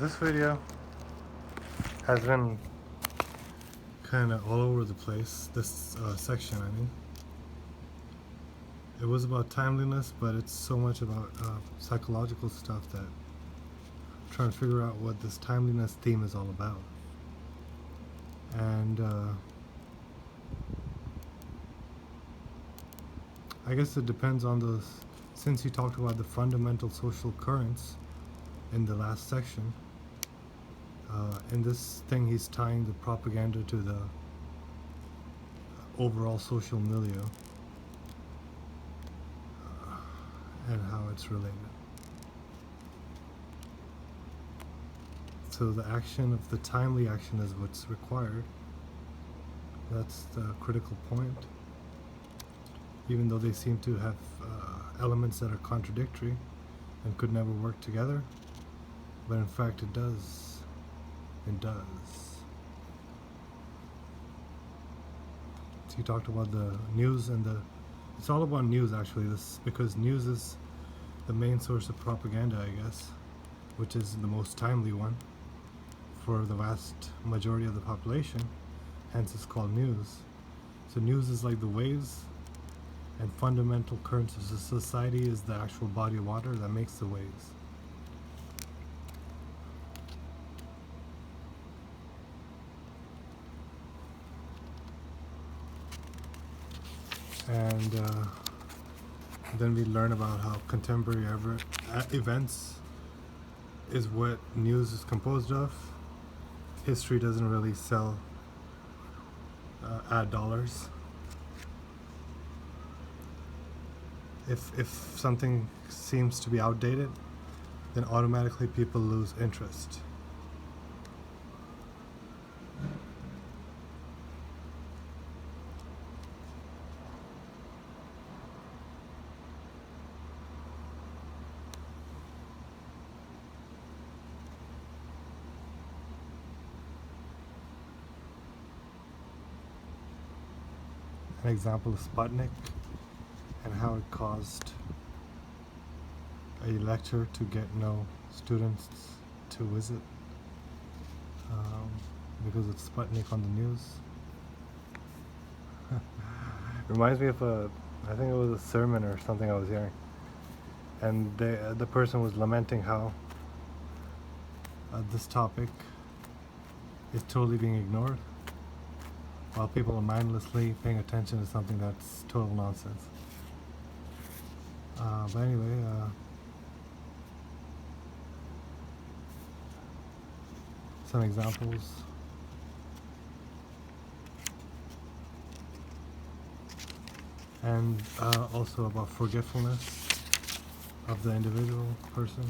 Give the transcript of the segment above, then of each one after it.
this video has been kind of all over the place. This section, I mean. It was about timeliness, but it's so much about psychological stuff that I'm trying to figure out what this timeliness theme is all about. And I guess it depends on the, since you talked about the fundamental social currents in the last section, in this thing he's tying the propaganda to the overall social milieu and how it's related. So the action of the timely action is what's required. That's the critical point. Even though they seem to have elements that are contradictory and could never work together, but in fact it does. It does. So you talked about the news and the, it's all about news actually, this, because news is the main source of propaganda, I guess, which is the most timely one for the vast majority of the population, hence it's called news. So news is like the waves, and fundamental currents of the society is the actual body of water that makes the waves. And then we learn about how contemporary events is what news is composed of. History doesn't really sell ad dollars. If something seems to be outdated, then automatically people lose interest. An example is Sputnik and how it caused a lecture to get no students to visit because it's Sputnik on the news. Reminds me of I think it was a sermon or something I was hearing, and the person was lamenting how this topic is totally being ignored, while people are mindlessly paying attention to something that's total nonsense. But anyway, some examples. And also about forgetfulness of the individual person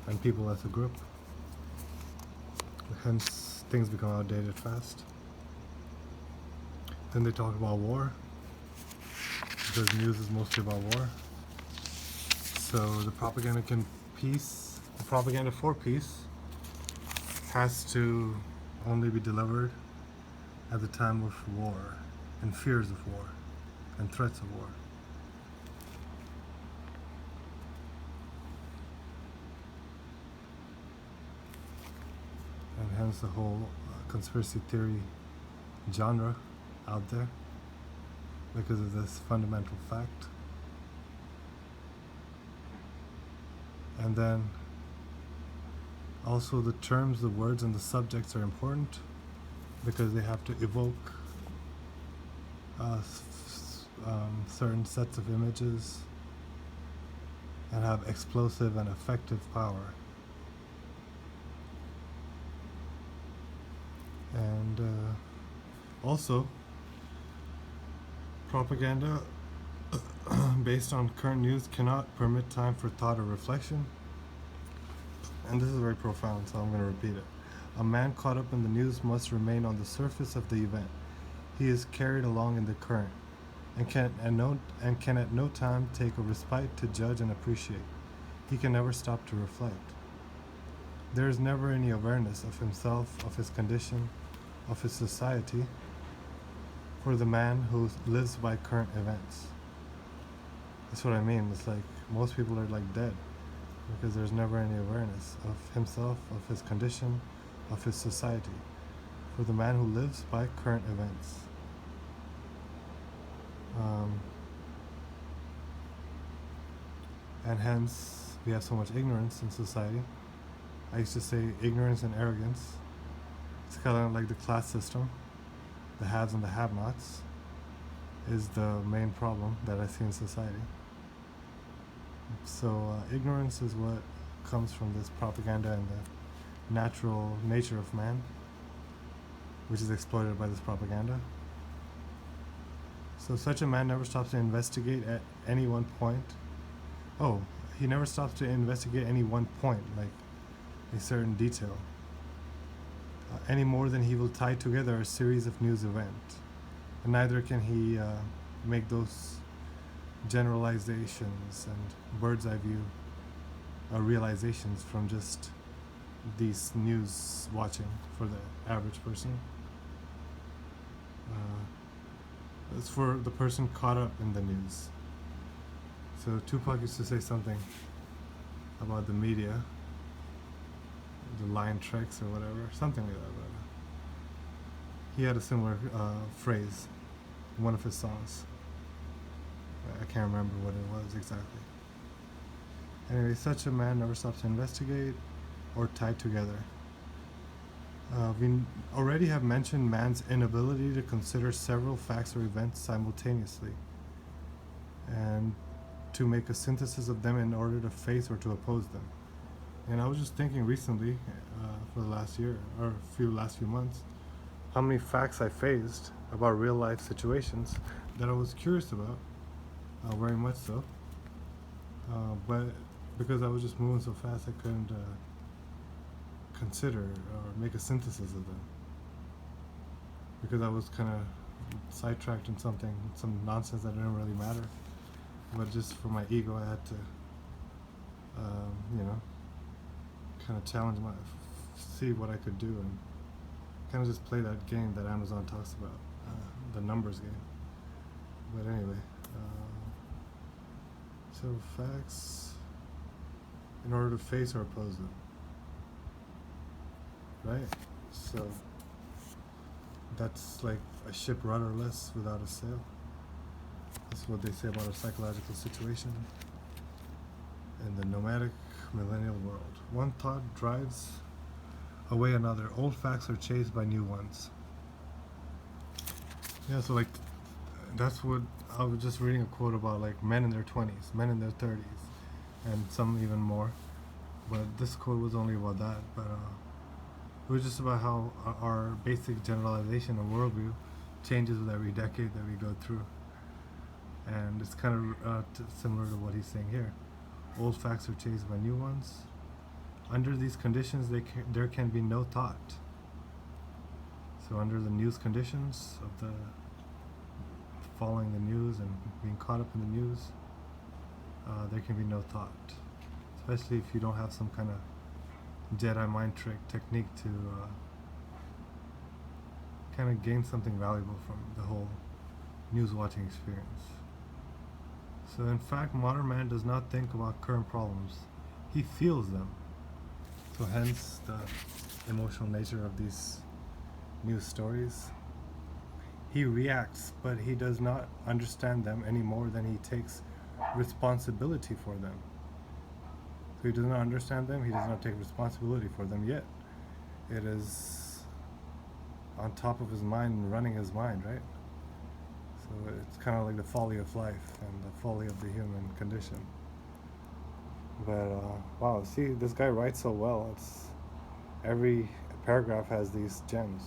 and people as a group. Hence, things become outdated fast. Then they talk about war, because news is mostly about war. So the propaganda for peace has to only be delivered at the time of war and fears of war and threats of war. And hence the whole conspiracy theory genre out there, because of this fundamental fact. And then also the terms, the words, and the subjects are important because they have to evoke certain sets of images and have explosive and effective power. And also propaganda based on current news cannot permit time for thought or reflection. And this is very profound, so I'm going to repeat it. A man caught up in the news must remain on the surface of the event. He is carried along in the current, and can at no time take a respite to judge and appreciate. He can never stop to reflect. There is never any awareness of himself, of his condition, of his society, for the man who lives by current events. That's what I mean. It's like most people are like dead. because there's never any awareness of himself, of his condition, of his society, for the man who lives by current events. And hence, we have so much ignorance in society. I used to say ignorance and arrogance. It's kind of like the class system. The haves and the have-nots is the main problem that I see in society. So ignorance is what comes from this propaganda and the natural nature of man, which is exploited by this propaganda. So such a man never stops to investigate at any one point. Oh, he never stops to investigate any one point, like a certain detail, any more than he will tie together a series of news events. And neither can he make those generalizations and bird's eye view realizations from just these news watching for the average person. It's for the person caught up in the news. So Tupac used to say something about the media, the lion tricks or whatever, something like that. But he had a similar phrase in one of his songs. I can't remember what it was exactly. Anyway, such a man never stops to investigate or tie together. We already have mentioned man's inability to consider several facts or events simultaneously and to make a synthesis of them in order to face or to oppose them. And I was just thinking recently, for the last year or last few months, how many facts I faced about real life situations that I was curious about, very much so. But because I was just moving so fast, I couldn't consider or make a synthesis of them. Because I was kind of sidetracked in some nonsense that didn't really matter. But just for my ego, I had to, kind of challenge see what I could do and kind of just play that game that Amazon talks about, the numbers game. But anyway, so facts in order to face or oppose them, right? So that's like a ship rudderless without a sail. That's what they say about a psychological situation in the nomadic millennial world. One thought drives away another. Old facts are chased by new ones. Yeah, so like that's what I was just reading a quote about, like men in their 20s, men in their 30s, and some even more. But this quote was only about that. But it was just about how our basic generalization of worldview changes with every decade that we go through. And it's kind of similar to what he's saying here. Old facts are chased by new ones. Under these conditions, there can be no thought. So under the news conditions of the following the news and being caught up in the news, there can be no thought. Especially if you don't have some kind of Jedi mind trick technique to kind of gain something valuable from the whole news watching experience. So in fact, modern man does not think about current problems. He feels them. So hence the emotional nature of these news stories. He reacts, but he does not understand them any more than he takes responsibility for them. So he does not understand them, he does not take responsibility for them, yet it is on top of his mind and running his mind, right? So it's kind of like the folly of life and the folly of the human condition. But wow, see, this guy writes so well. It's every paragraph has these gems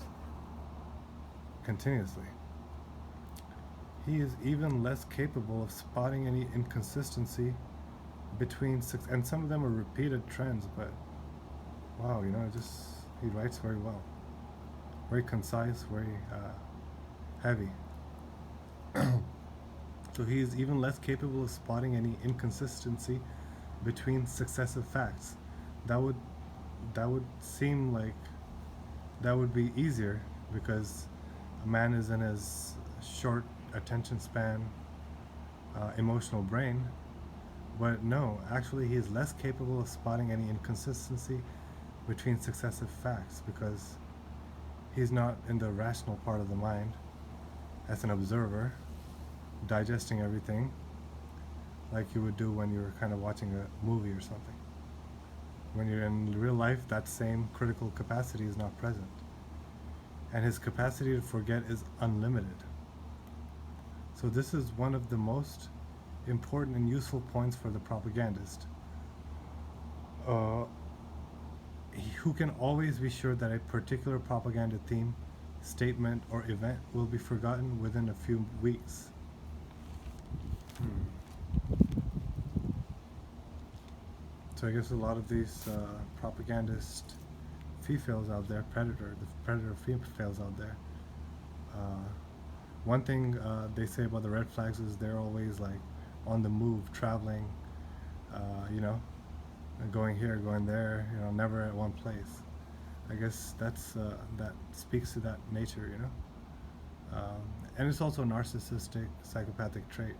continuously. He is even less capable of spotting any inconsistency between and some of them are repeated trends, but wow, he writes very well, very concise, very heavy. So he is even less capable of spotting any inconsistency between successive facts. That would seem like that would be easier because a man is in his short attention span, emotional brain. But no, actually, he is less capable of spotting any inconsistency between successive facts because he's not in the rational part of the mind as an observer, digesting everything like you would do when you're kind of watching a movie or something. When you're in real life, that same critical capacity is not present. And his capacity to forget is unlimited. So this is one of the most important and useful points for the propagandist, who can always be sure that a particular propaganda theme, statement, or event will be forgotten within a few weeks. So I guess a lot of these propagandist females out there, the predator females out there, one thing they say about the red flags is they're always like on the move, traveling, you know, going here, going there, you know, never at one place. I guess that's that speaks to that nature, you know. And it's also a narcissistic, psychopathic trait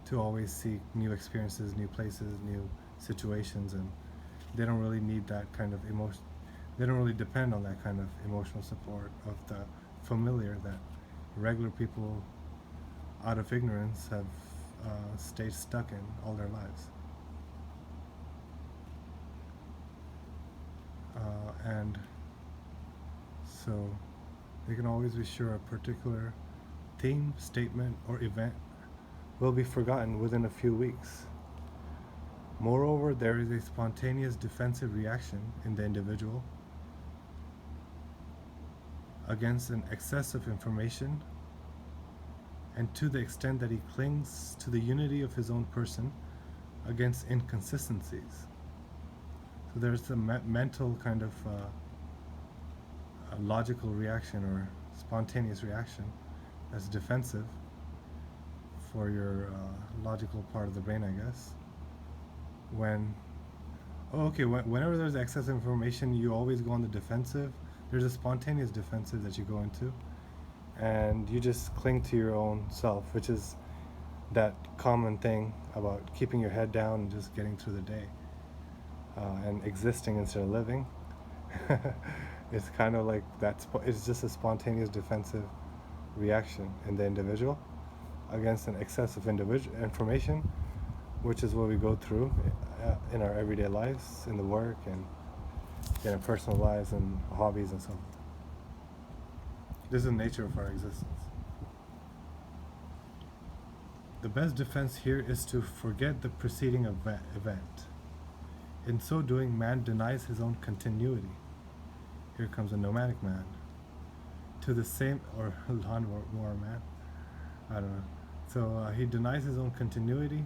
to always seek new experiences, new places, new situations, and they don't really need that kind of emotion. They don't really depend on that kind of emotional support of the familiar that regular people, out of ignorance, have stayed stuck in all their lives. And so they can always be sure a particular theme, statement, or event will be forgotten within a few weeks. Moreover, there is a spontaneous defensive reaction in the individual against an excess of information, and to the extent that he clings to the unity of his own person against inconsistencies. So there's a mental kind of a logical reaction or spontaneous reaction that's defensive for your logical part of the brain, I guess. Whenever there's excess information, you always go on the defensive. There's a spontaneous defensive that you go into, and you just cling to your own self, which is that common thing about keeping your head down and just getting through the day, and existing instead of living. It's kind of like that. It's just a spontaneous defensive reaction in the individual against an excess of information, which is what we go through in our everyday lives, in the work, and in our personal lives and hobbies and so on. This is the nature of our existence. The best defense here is to forget the preceding event. In so doing, man denies his own continuity. Here comes a nomadic man. To the same, or lawnmower man, I don't know. So he denies his own continuity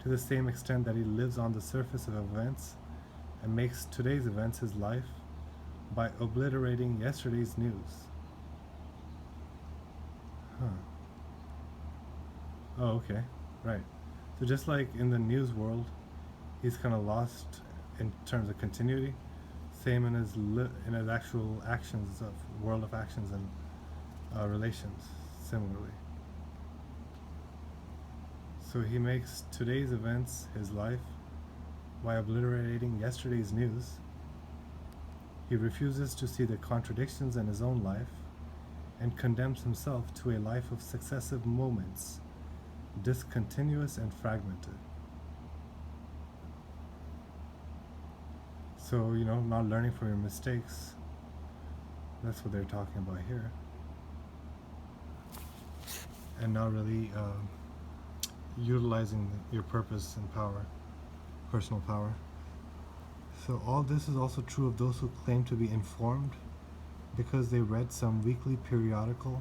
to the same extent that he lives on the surface of events and makes today's events his life by obliterating yesterday's news. Oh, okay, right. So just like in the news world, he's kind of lost in terms of continuity. Same in his actual actions of world of actions and relations. Similarly. So he makes today's events his life by obliterating yesterday's news. He refuses to see the contradictions in his own life and condemns himself to a life of successive moments, discontinuous and fragmented. So, you know, not learning from your mistakes, that's what they're talking about here. And not really utilizing your purpose and power, personal power. So all this is also true of those who claim to be informed because they read some weekly periodical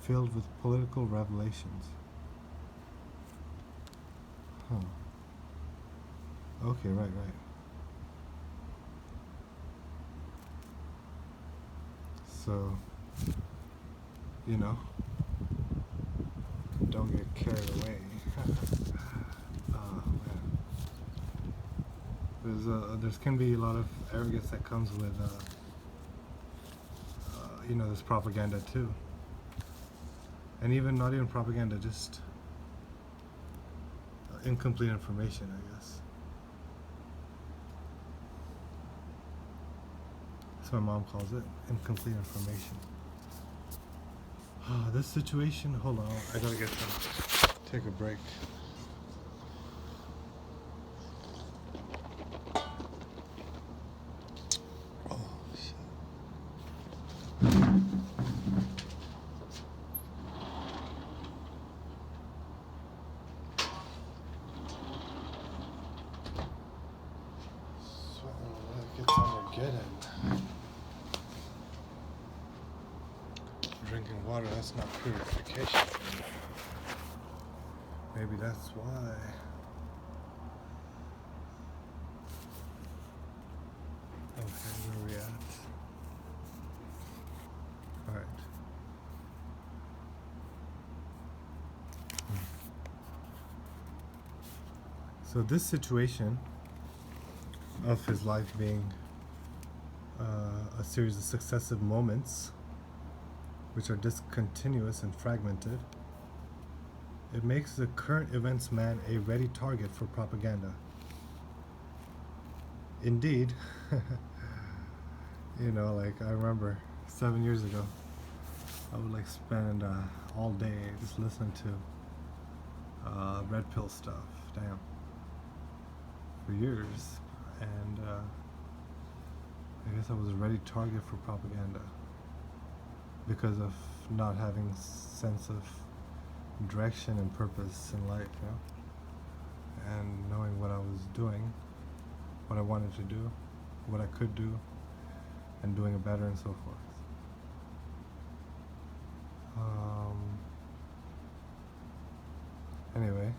filled with political revelations. Okay, right. So, you know, don't get carried away. Man. There can be a lot of arrogance that comes with, this propaganda too. And not even propaganda, just incomplete information, I guess. That's what my mom calls it, incomplete information. This situation, hold on, I gotta take a break. Oh, shit. Get some Armageddon. Drinking water, that's not purification. Maybe that's why. Okay, where are we at? Alright. So this situation of his life being a series of successive moments which are discontinuous and fragmented, it makes the current events man a ready target for propaganda. Indeed, you know, like I remember 7 years ago, I would like spend all day just listening to red pill stuff, damn, for years, and I guess I was a ready target for propaganda because of not having sense of direction and purpose in life, you know, and knowing what I was doing, what I wanted to do, what I could do, and doing it better and so forth. Anyway,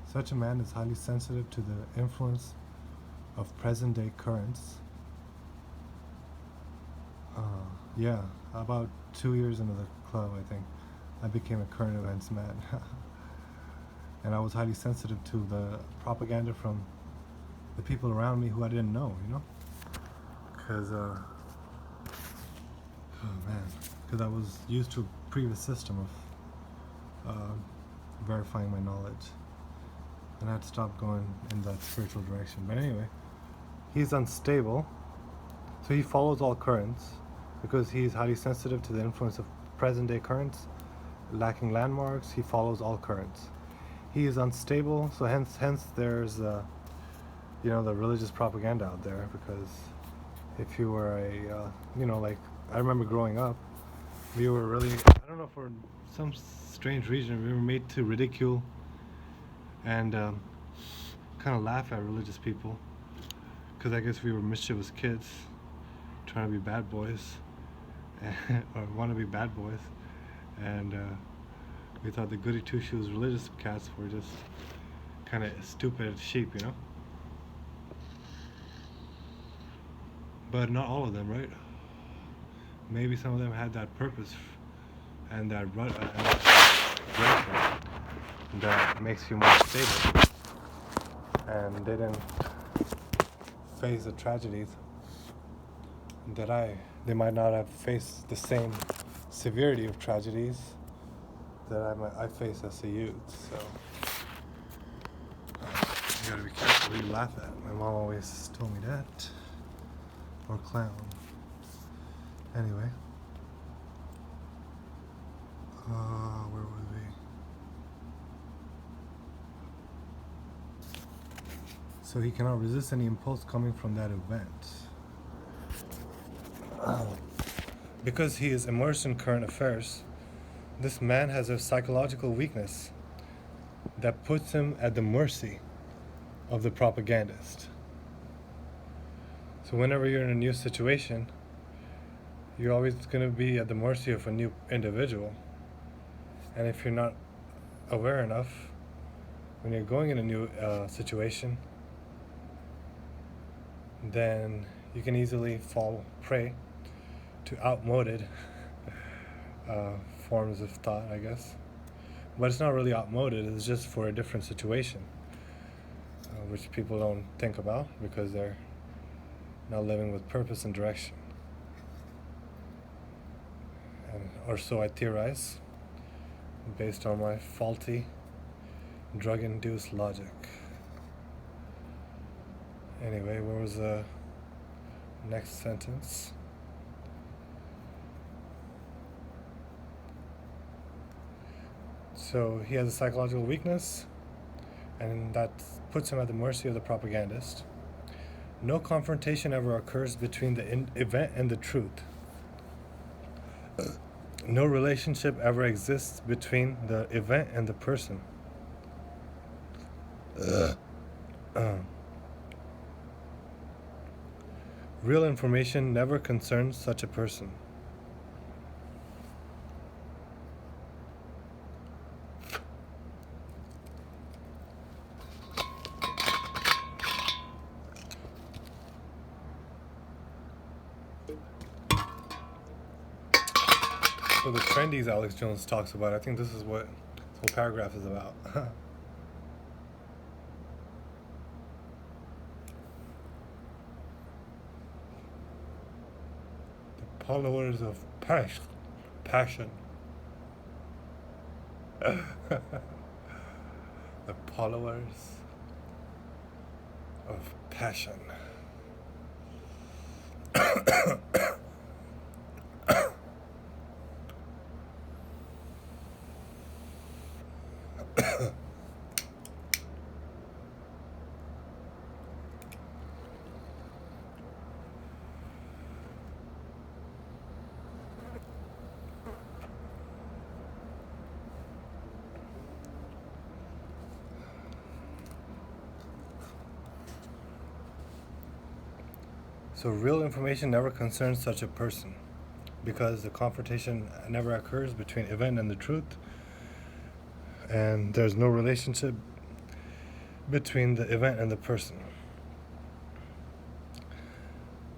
such a man is highly sensitive to the influence of present-day currents. Yeah, about 2 years into the club, I think, I became a current events man. And I was highly sensitive to the propaganda from the people around me who I didn't know, you know? Because, oh man, because I was used to a previous system of verifying my knowledge. And I had to stop going in that spiritual direction. But anyway, he's unstable, so he follows all currents because he's highly sensitive to the influence of present-day currents. Lacking landmarks, he follows all currents. He is unstable, so hence there's you know, the religious propaganda out there, because if you were a you know, like I remember growing up, we were really, I don't know, for some strange reason we were made to ridicule and kind of laugh at religious people, because I guess we were mischievous kids trying to be bad boys or want to be bad boys, and we thought the goody two shoes religious cats were just kind of stupid sheep, you know. But not all of them, right? Maybe some of them had that purpose and that direction that makes you more stable, and they didn't face the tragedies that they might not have faced the same severity of tragedies that I face as a youth. So you gotta be careful who you laugh at. My mom always told me that. Or clown. Anyway, where were we? So he cannot resist any impulse coming from that event. Because he is immersed in current affairs, this man has a psychological weakness that puts him at the mercy of the propagandist. So whenever you're in a new situation, you're always going to be at the mercy of a new individual. And if you're not aware enough, when you're going in a new situation, then you can easily fall prey to outmoded forms of thought, I guess. But it's not really outmoded, it's just for a different situation, which people don't think about because they're not living with purpose and direction. Or so I theorize, based on my faulty Drug-induced logic. Anyway, where was the next sentence? So he has a psychological weakness, and that puts him at the mercy of the propagandist. No confrontation ever occurs between the event and the truth. No relationship ever exists between the event and the person. Real information never concerns such a person. So the trendies Alex Jones talks about, I think this is what this whole paragraph is about. The followers of passion. The followers of passion. So real information never concerns such a person, because the confrontation never occurs between event and the truth, and there's no relationship between the event and the person.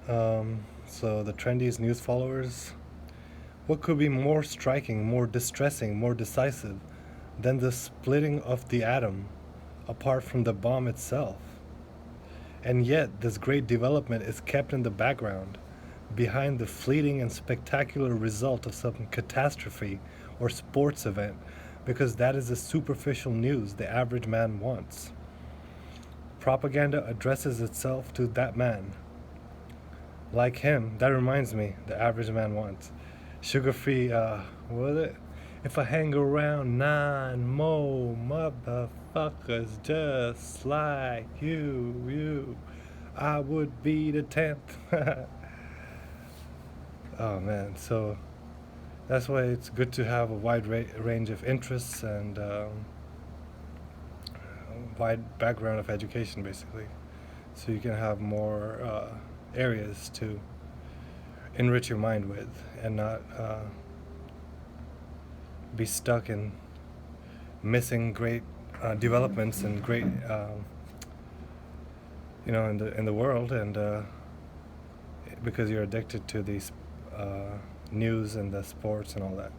So the trendiest news followers, what could be more striking, more distressing, more decisive than the splitting of the atom apart from the bomb itself? And yet, this great development is kept in the background, behind the fleeting and spectacular result of some catastrophe or sports event, because that is the superficial news the average man wants. Propaganda addresses itself to that man. Like him, that reminds me, the average man wants. Sugar-free, what was it? If I hang around 9 more motherfuckers just like you, I would be the 10th. Oh man, so that's why it's good to have a wide range of interests and wide background of education, basically, so you can have more areas to enrich your mind with and not be stuck in missing great developments and great in the world, and because you're addicted to these news and the sports and all that,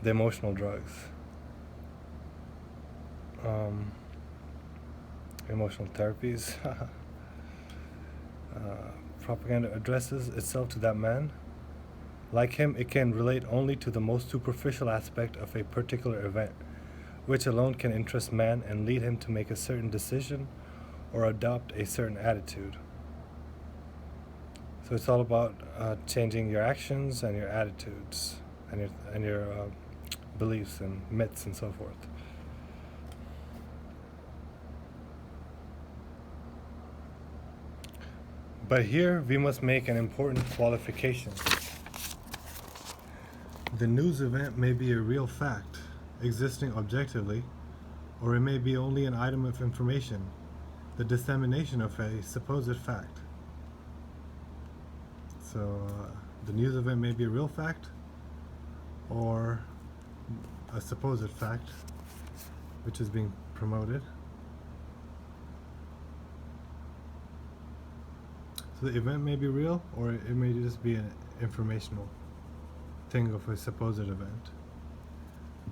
the emotional drugs, emotional therapies. Propaganda addresses itself to that man. Like him, it can relate only to the most superficial aspect of a particular event, which alone can interest man and lead him to make a certain decision or adopt a certain attitude. So it's all about changing your actions and your attitudes and your beliefs and myths and so forth. But here we must make an important qualification. The news event may be a real fact, existing objectively, or it may be only an item of information, the dissemination of a supposed fact. So the news event may be a real fact, or a supposed fact, which is being promoted. So the event may be real, or it may just be an informational thing of a supposed event.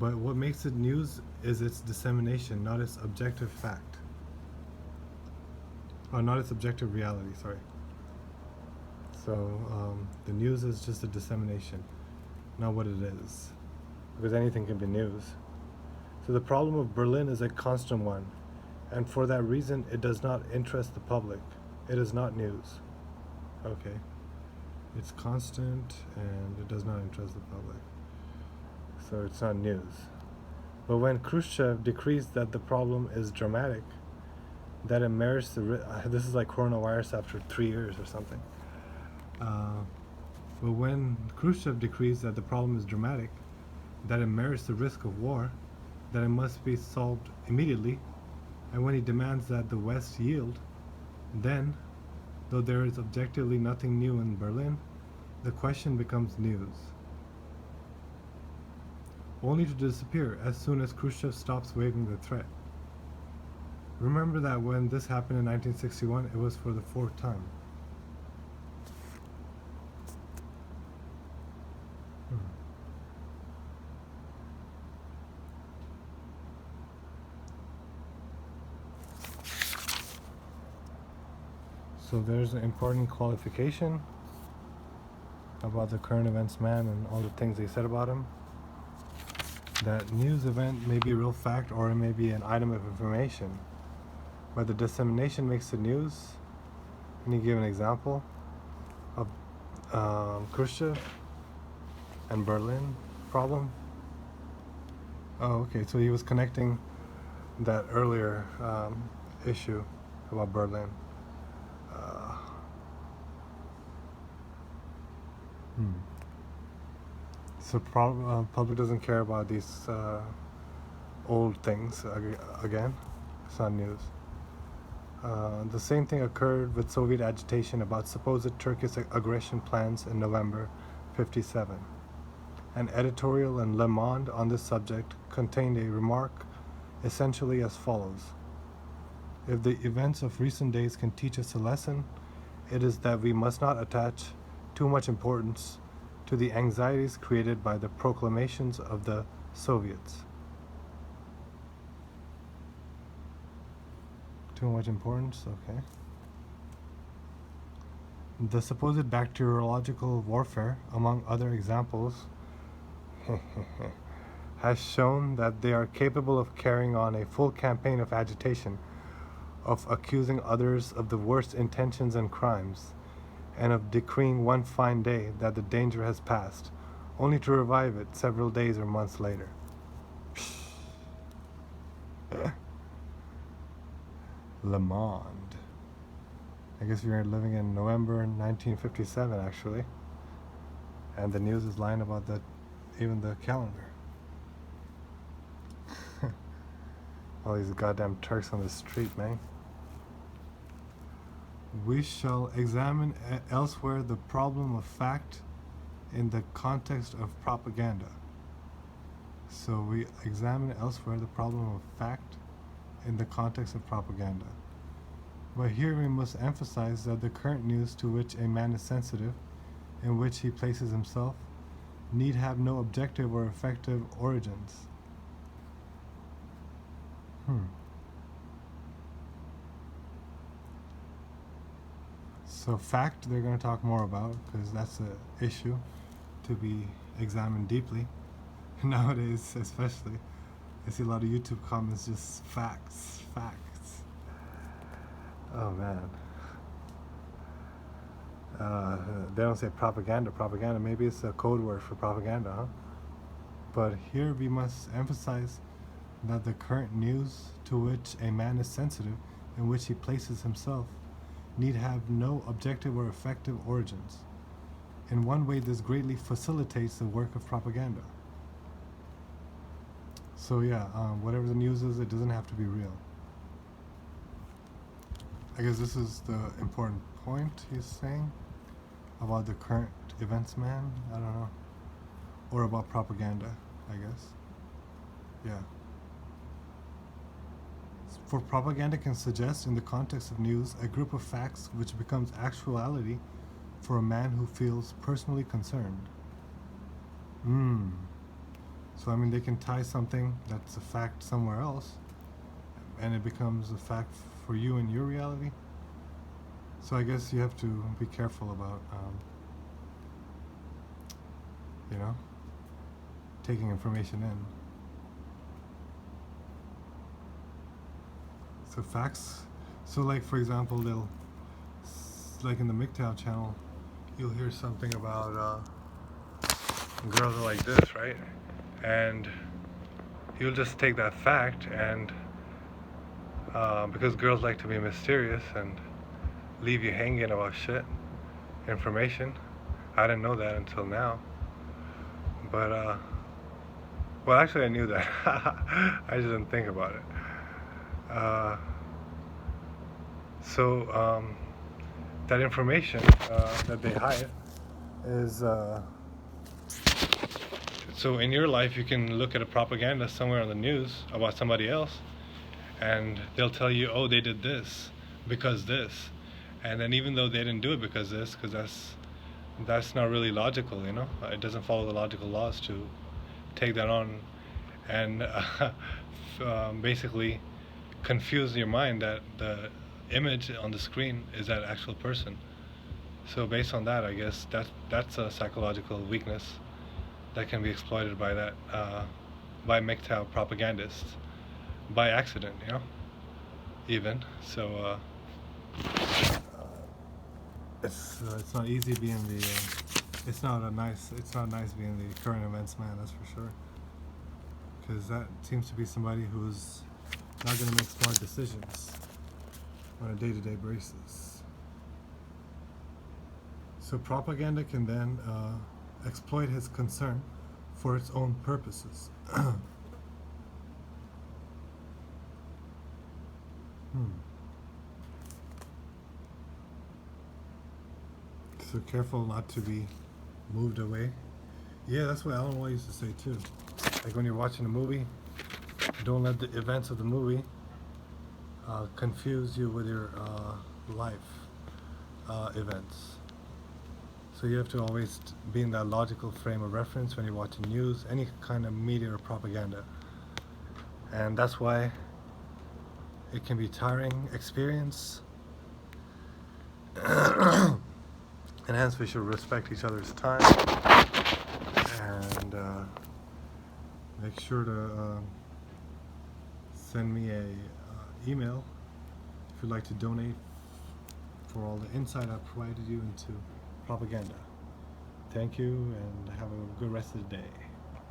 But what makes it news is its dissemination, not its objective fact. Or not its objective reality, sorry. So the news is just a dissemination, not what it is. because anything can be news. So the problem of Berlin is a constant one, and for that reason it does not interest the public. It is not news. Okay. It's constant and it does not interest the public. So it's not news. But when Khrushchev decrees that the problem is dramatic, that it merits this is like coronavirus after 3 years or something. But when Khrushchev decrees that the problem is dramatic, that it merits the risk of war, that it must be solved immediately, and when he demands that the West yield, then, though there is objectively nothing new in Berlin, the question becomes news, only to disappear as soon as Khrushchev stops waving the threat. Remember that when this happened in 1961, it was for the 4th time. So there's an important qualification about the current events man and all the things they said about him. That news event may be a real fact or it may be an item of information, but the dissemination makes the news. Can you give an example of Khrushchev and Berlin problem? Oh, okay, so he was connecting that earlier issue about Berlin. So public doesn't care about these old things again. It's not news. The same thing occurred with Soviet agitation about supposed Turkish aggression plans in November '57. An editorial in Le Monde on this subject contained a remark essentially as follows: if the events of recent days can teach us a lesson, it is that we must not attach too much importance to the anxieties created by the proclamations of the Soviets. Too much importance? Okay. The supposed bacteriological warfare, among other examples, has shown that they are capable of carrying on a full campaign of agitation, of accusing others of the worst intentions and crimes, and of decreeing one fine day that the danger has passed, only to revive it several days or months later. Le Monde. I guess we are living in November 1957, actually. And the news is lying about even the calendar. All these goddamn Turks on the street, man. We shall examine elsewhere the problem of fact in the context of propaganda. So we examine elsewhere the problem of fact in the context of propaganda. But here we must emphasize that the current news to which a man is sensitive, in which he places himself, need have no objective or effective origins. So fact they're going to talk more about, because that's an issue to be examined deeply. Nowadays, especially, I see a lot of YouTube comments just facts. Oh man. They don't say propaganda. Maybe it's a code word for propaganda, huh? But here we must emphasize that the current news to which a man is sensitive, in which he places himself, need have no objective or effective origins. In one way, this greatly facilitates the work of propaganda. So yeah, whatever the news is, it doesn't have to be real. I guess this is the important point he's saying about the current events man, I don't know. Or about propaganda, I guess. Yeah. For propaganda can suggest, in the context of news, a group of facts which becomes actuality for a man who feels personally concerned. So I mean, they can tie something that's a fact somewhere else, and it becomes a fact for you in your reality. So I guess you have to be careful about, taking information in. So facts. So like for example, they'll like in the MGTOW channel, you'll hear something about girls are like this, right? And you'll just take that fact and because girls like to be mysterious and leave you hanging about shit, information. I didn't know that until now. But well, actually I knew that. I just didn't think about it. So that information that they hide is so in your life you can look at a propaganda somewhere on the news about somebody else, and they'll tell you, oh, they did this because this, and then even though they didn't do it because this, because that's not really logical, you know. It doesn't follow the logical laws to take that on and basically confuse your mind that the image on the screen is that actual person. So based on that, I guess that's a psychological weakness that can be exploited by that by MGTOW propagandists by accident, you know, even. So it's not easy being the it's not nice being the current events man, that's for sure, because that seems to be somebody who's not going to make smart decisions on a day-to-day basis. So propaganda can then exploit his concern for its own purposes. So careful not to be moved away. Yeah, that's what Alan White used to say too. Like when you're watching a movie, don't let the events of the movie confuse you with your life events. So you have to always be in that logical frame of reference when you're watching news, any kind of media or propaganda. And that's why it can be tiring experience. And hence we should respect each other's time and make sure to send me a email if you'd like to donate for all the insight I provided you into propaganda. Thank you and have a good rest of the day.